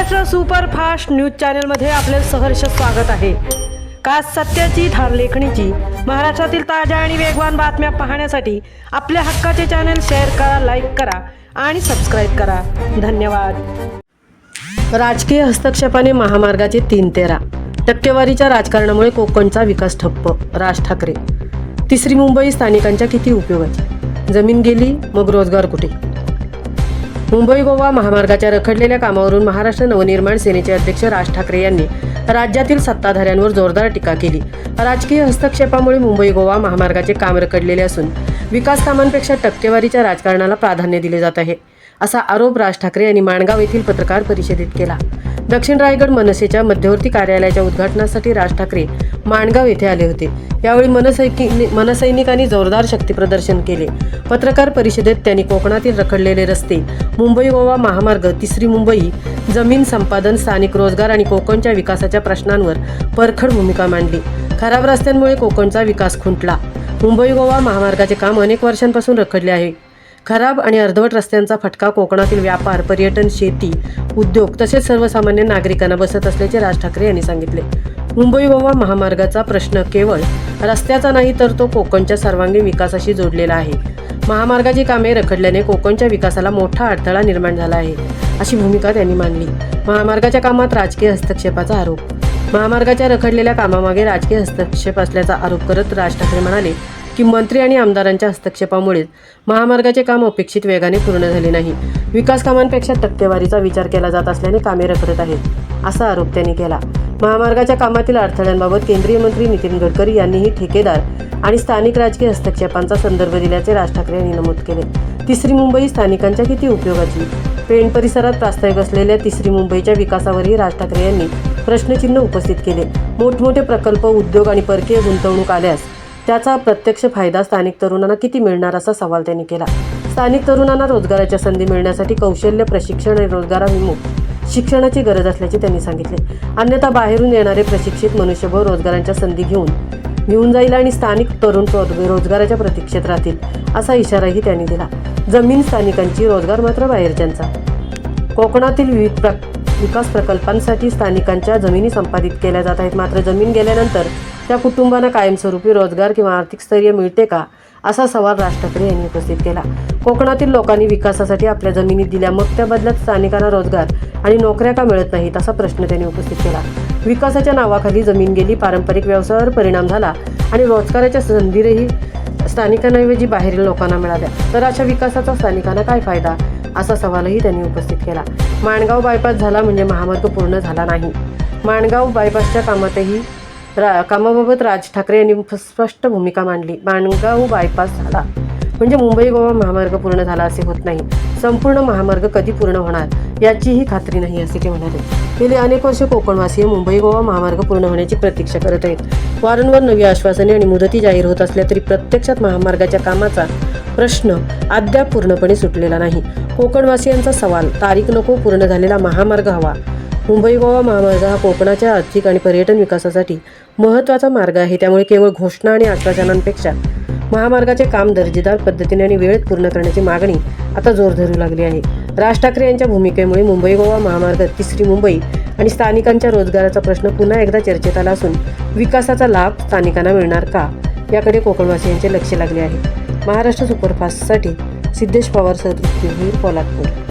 Maharashtra superfast news चॅनलमध्ये आपले सहर्ष स्वागत आहे। का सत्याची धार लेखणीची महाराष्ट्रातील ताज्या आणि वेगवान बातम्या पाहण्यासाठी आपल्या हक्काचे चॅनल शेअर करा, लाईक करा आणि सबस्क्राईब करा। धन्यवाद। राजकीय हस्तक्षेपाने महामार्गाचे 3 ते 13 टक्केवारीच्या राजकारणामुळे कोकणचा विकास ठप्प। राज ठाकरे। तिसरी मुंबई स्थानिकांच्या किती उपयोगाची? जमीन गेली मग रोजगार कुठे? मुंबई गोवा महामार्गाच्या रखडलेल्या कामावरून महाराष्ट्र नवनिर्माण सेनेचे अध्यक्ष राज ठाकरे यांनी राज्यातील सत्ताधाऱ्यांवर जोरदार टीका केली। राजकीय हस्तक्षेपामुळे मुंबई गोवा महामार्गाचे काम रखडलेले असून विकास कामांपेक्षा टक्केवारीच्या राजकारणाला प्राधान्य दिले जात आहे, असा आरोप राज ठाकरे यांनी माणगाव येथील पत्रकार परिषदेत केला। दक्षिण रायगड मनसेच्या मध्यवर्ती कार्यालयाच्या उद्घाटनासाठी राज ठाकरे माणगाव येथे आले होते। यावेळी मनसैनिकांनी जोरदार शक्तीप्रदर्शन केले। पत्रकार परिषदेत त्यांनी कोकणातील रखडलेले रस्ते, मुंबई गोवा महामार्ग, तिसरी मुंबई, जमीन संपादन, स्थानिक रोजगार आणि कोकणच्या विकासाच्या प्रश्नांवर परखड भूमिका मांडली। खराब रस्त्यांमुळे कोकणचा विकास खुंटला। मुंबई गोवा महामार्गाचे काम अनेक वर्षांपासून रखडले आहे। खराब आणि अर्धवट रस्त्यांचा फटका कोकणातील व्यापार, पर्यटन, शेती, उद्योग तसेच सर्वसामान्य नागरिकांना बसत असल्याचे राज ठाकरे यांनी सांगितले। मुंबई गोवा महामार्गाचा प्रश्न केवळ रस्त्याचा नाही तर तो कोकणच्या सर्वांगीण विकासाशी जोडलेला आहे। महामार्गाची कामे रखडल्याने कोकणच्या विकासाला मोठा अडथळा निर्माण झाला आहे, अशी भूमिका त्यांनी मांडली। महामार्गाच्या कामात राजकीय हस्तक्षेपाचा आरोप। महामार्गाच्या रखडलेल्या कामामागे राजकीय हस्तक्षेप असल्याचा आरोप करत राज ठाकरे म्हणाले की मंत्री आणि आमदारांच्या हस्तक्षेपामुळे महामार्गाचे काम अपेक्षित वेगाने पूर्ण झाले नाही। विकास कामांपेक्षा टक्केवारीचा विचार केला जात असल्याने कामे रखडत आहेत, असा आरोप त्यांनी केला। महामार्गाच्या कामातील अडथळ्यांबाबत केंद्रीय मंत्री नितीन गडकरी यांनीही ठेकेदार आणि स्थानिक राजकीय हस्तक्षेपांचा संदर्भ दिल्याचे राज ठाकरे यांनी नमूद केले। तिसरी मुंबई स्थानिकांच्या किती उपयोगाची? पेण परिसरात प्रास्ताविक असलेल्या तिसरी मुंबईच्या विकासावरही राज ठाकरे यांनी प्रश्नचिन्ह उपस्थित केले। मोठमोठे प्रकल्प, उद्योग आणि परकीय गुंतवणूक आल्यास त्याचा प्रत्यक्ष फायदा स्थानिक तरुणांना किती मिळणार, असा सवाल त्यांनी केला। स्थानिक तरुणांना रोजगाराच्या संधी मिळण्यासाठी कौशल्य प्रशिक्षण आणि रोजगाराभिमुख शिक्षणाची गरज असल्याचे त्यांनी सांगितले। अन्यथा बाहेरून येणारे प्रशिक्षित मनुष्यबळ रोजगारांच्या संधी घेऊन जाईल आणि स्थानिक तरुण रोजगाराच्या प्रतीक्षेत राहतील, असा इशाराही त्यांनी दिला। जमीन स्थानिकांची, रोजगार मात्र बाहेरच्यांचा। कोकणातील विविध विकास प्रकल्पांसाठी स्थानिकांच्या जमिनी संपादित केल्या जात आहेत, मात्र जमीन गेल्यानंतर त्या कुटुंबांना कायमस्वरूपी रोजगार किंवा आर्थिक स्थैर्य मिळते का, असा सवाल राज ठाकरे यांनी उपस्थित केला। कोकणातील लोकांनी विकासासाठी आपल्या जमिनी दिल्या, मग त्या बदल्यात स्थानिकांना रोजगार आणि नोकऱ्या का मिळत नाहीत, असा प्रश्न त्यांनी उपस्थित केला। विकासाच्या नावाखाली जमीन गेली, पारंपरिक व्यवसायावर परिणाम झाला आणि रोजगाराच्या संधीही स्थानिकांऐवजी बाहेरील लोकांना मिळाल्या, तर अशा विकासाचा स्थानिकांना काय फायदा, असा सवालही त्यांनी उपस्थित केला। माणगाव बायपास झाला म्हणजे महामार्ग पूर्ण झाला नाही। माणगाव बायपासच्या कामाबाबत राज ठाकरे यांनी स्पष्ट भूमिका मांडली। माणगाव बायपास झाला म्हणजे मुंबई गोवा महामार्ग पूर्ण झाला असे होत नाही। संपूर्ण महामार्ग कधी पूर्ण होणार याचीही खात्री नाही, असे ते म्हणाले। गेली अनेक वर्षे कोकणवासीय मुंबई गोवा महामार्ग पूर्ण होण्याची प्रतीक्षा करत आहेत। वारंवार नवी आश्वासने आणि मुदती जाहीर होत असल्या तरी प्रत्यक्षात महामार्गाच्या कामाचा प्रश्न अद्याप पूर्णपणे सुटलेला नाही। कोकणवासियांचा सवाल, तारीख नको, पूर्ण झालेला महामार्ग हवा। मुंबई गोवा महामार्ग हा कोकणाच्या आर्थिक आणि पर्यटन विकासासाठी महत्त्वाचा मार्ग आहे, त्यामुळे केवळ घोषणा आणि आश्वासनांपेक्षा महामार्गाचे काम दर्जेदार पद्धतीने आणि वेळेत पूर्ण करण्याची मागणी आता जोर धरू लागली आहे। राज ठाकरे यांच्या भूमिकेमुळे मुंबई गोवा महामार्ग, तिसरी मुंबई आणि स्थानिकांच्या रोजगाराचा प्रश्न पुन्हा एकदा चर्चेत आला असून विकासाचा लाभ स्थानिकांना मिळणार का, याकडे कोकणवासियांचे लक्ष लागले आहे। महाराष्ट्र सुपरफास्टसाठी सिद्धेश पवार, पोलादपूर।